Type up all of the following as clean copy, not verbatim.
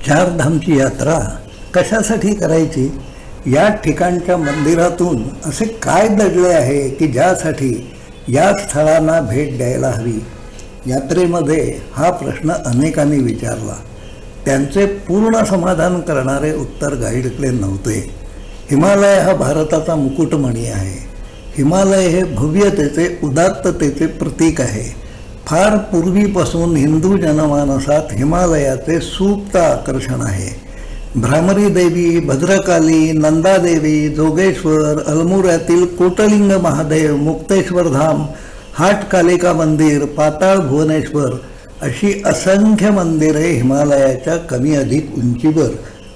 चारधामची यात्रा कशासाठी करायची? या ठिकाणच्या मंदिरातून असे काय दडले आहे की ज्यासाठी या स्थळांना भेट द्यायला हवी? यात्रेमध्ये हा प्रश्न अनेकांनी विचारला. त्यांचे पूर्ण समाधान करणारे उत्तर गाईडकडे नव्हते. हिमालय हा भारताचा मुकुटमणी आहे. हिमालय हे भव्यतेचे, उदात्ततेचे प्रतीक आहे. फार पूर्वीपासून हिंदू जनमानसात हिमालयाचे सुप्त आकर्षण आहे. भ्रामरी देवी, भद्रकाली, नंदादेवी, जोगेश्वर, अल्मोऱ्यातील कोटलिंग महादेव, मुक्तेश्वर धाम, हाटकालिका मंदिर, पाताळ भुवनेश्वर अशी असंख्य मंदिरे हिमालयाच्या कमी अधिक उंचीवर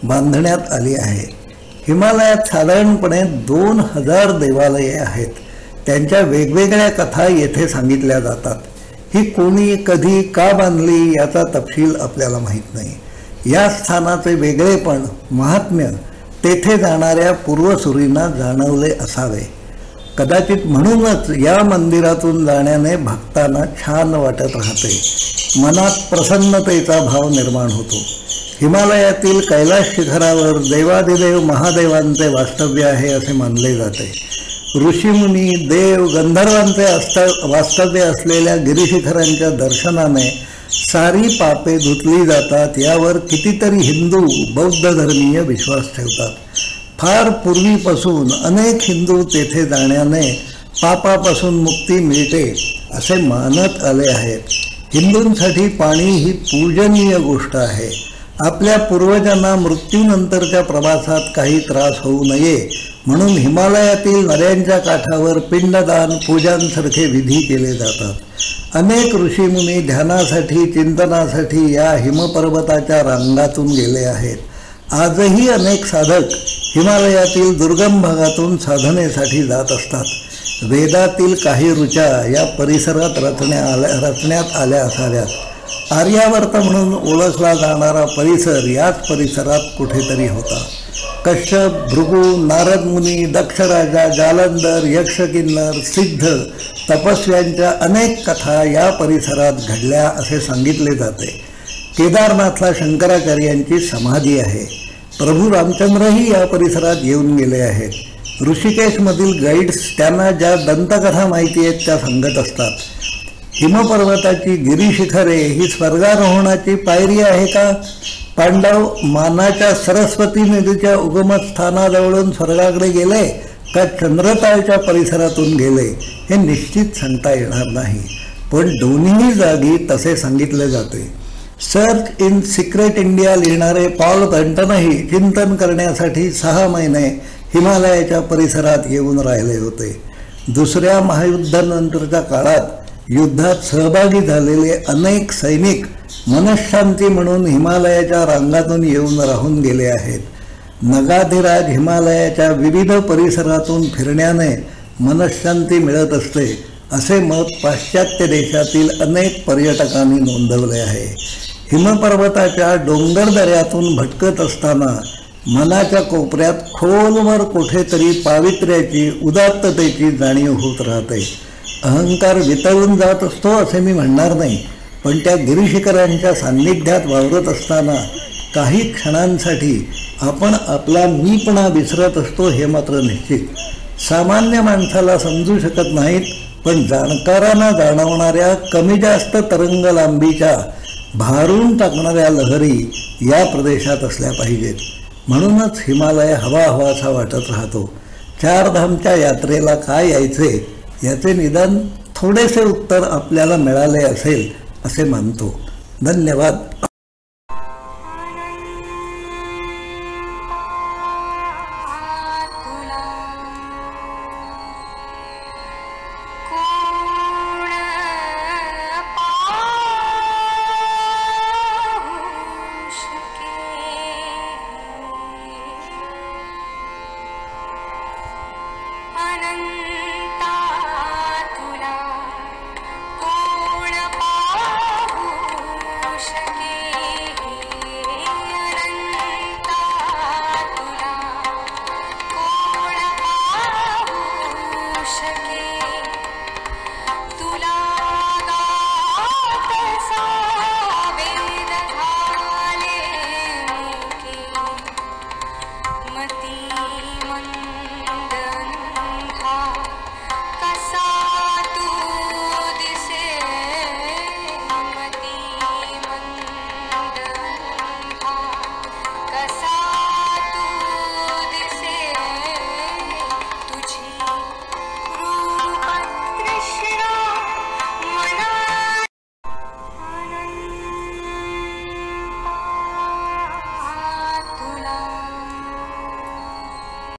बांधण्यात आली आहेत. हिमालयात साधारणपणे 2000 देवालये आहेत. त्यांच्या वेगवेगळ्या कथा येथे सांगितल्या जातात. ही कोणी, कधी, का बांधली याचा तपशील आपल्याला माहीत नाही. या स्थानाचे वेगळेपण, महात्म्य तेथे जाणाऱ्या पूर्वसुरींना जाणवले असावे. कदाचित म्हणूनच या मंदिरातून जाण्याने भक्तांना छान वाटत राहते. मनात प्रसन्नतेचा भाव निर्माण होतो. हिमालयातील कैलास शिखरावर देवादिदेव महादेवांचे वास्तव्य आहे असे मानले जाते. ऋषीमुनी, देव, गंधर्वांचे वास्तव्य असलेल्या गिरीशिखरांच्या दर्शनाने सारी पापे धुतली जातात. यावर कितीतरी हिंदू, बौद्ध धर्मीय विश्वास ठेवतात. फार पूर्वीपासून अनेक हिंदू तेथे जाण्याने पापापासून मुक्ती मिळते असे मानत आले आहेत. हिंदूंसाठी पाणी ही पूजनीय गोष्ट आहे. आपल्या पूर्वजांना मृत्यूनंतरच्या प्रवासात काही त्रास होऊ नये म्हणून हिमालयातील नद्यांच्या काठावर पिंडदान, पूजांसारखे विधी केले जातात. अनेक ऋषीमुनी ध्यानासाठी, चिंतनासाठी या हिमपर्वताच्या रांगातून गेले आहेत. आजही अनेक साधक हिमालयातील दुर्गम भागातून साधनेसाठी जात असतात. वेदातील काही ऋचा या परिसरात रचण्यात आल्या असाव्यात. आर्यावर्त म्हणून ओळखला जाणारा परिसर याच परिसरात कुठेतरी होता. कश्यप, भृगु, नारद मुनी, दक्षराजा, जालंधर, यक्षकिन्नर, सिद्ध, तपस्व्यांच्या अनेक कथा या परिसरात घडल्या असे सांगितले जाते. केदारनाथला शंकराचार्यांची समाधी आहे. प्रभू रामचंद्रही या परिसरात येऊन गेले आहेत. ऋषिकेशमधील गाईड्स त्यांना ज्या दंतकथा माहिती आहेत त्या सांगत असतात. हिमपर्वताची गिरीशिखरे ही स्वर्गारोहणाची पायरी आहे का? पांडव मानाच्या सरस्वती नदीच्या उगमस्थानाजवळून स्वर्गाकडे गेले का चंद्रताळच्या परिसरातून गेले हे निश्चित सांगता येणार नाही. पण दोन्ही जागी तसे सांगितले जाते. सर्च इन सिक्रेट इंडिया लिहिणारे पॉल ब्रंटनही चिंतन करण्यासाठी 6 महिने हिमालयाच्या परिसरात येऊन राहिले होते. दुसऱ्या महायुद्धानंतरच्या काळात युद्धात सहभागी झालेले अनेक सैनिक मनःशांती म्हणून हिमालयाच्या रांगातून येऊन राहून गेले आहेत. नगाधिराज हिमालयाच्या विविध परिसरातून फिरण्याने मनःशांती मिळत असते असे मत पाश्चात्य देशातील अनेक पर्यटकांनी नोंदवले आहे. हिमपर्वताच्या डोंगरदऱ्यातून भटकत असताना मनाच्या कोपऱ्यात खोलवर कुठेतरी पावित्र्याची, उदात्ततेची जाणीव होत राहते. अहंकार वितळून जात असतो असे मी म्हणणार नाही, पण त्या गिरीशिखरांच्या सान्निध्यात वावरत असताना काही क्षणांसाठी आपण आपला मीपणा विसरत असतो हे मात्र निश्चित. सामान्य माणसाला समजू शकत नाहीत, पण जाणकारांना जाणवणाऱ्या कमी जास्त तरंग लांबीच्या भारून टाकणाऱ्या लहरी या प्रदेशात असल्या पाहिजेत. म्हणूनच हिमालय हवाहवासा वाटत राहतो. चारधामच्या यात्रेला काय यायचे याचे निदान थोडेसे उत्तर आपल्याला मिळाले असेल असे मानतो. धन्यवाद.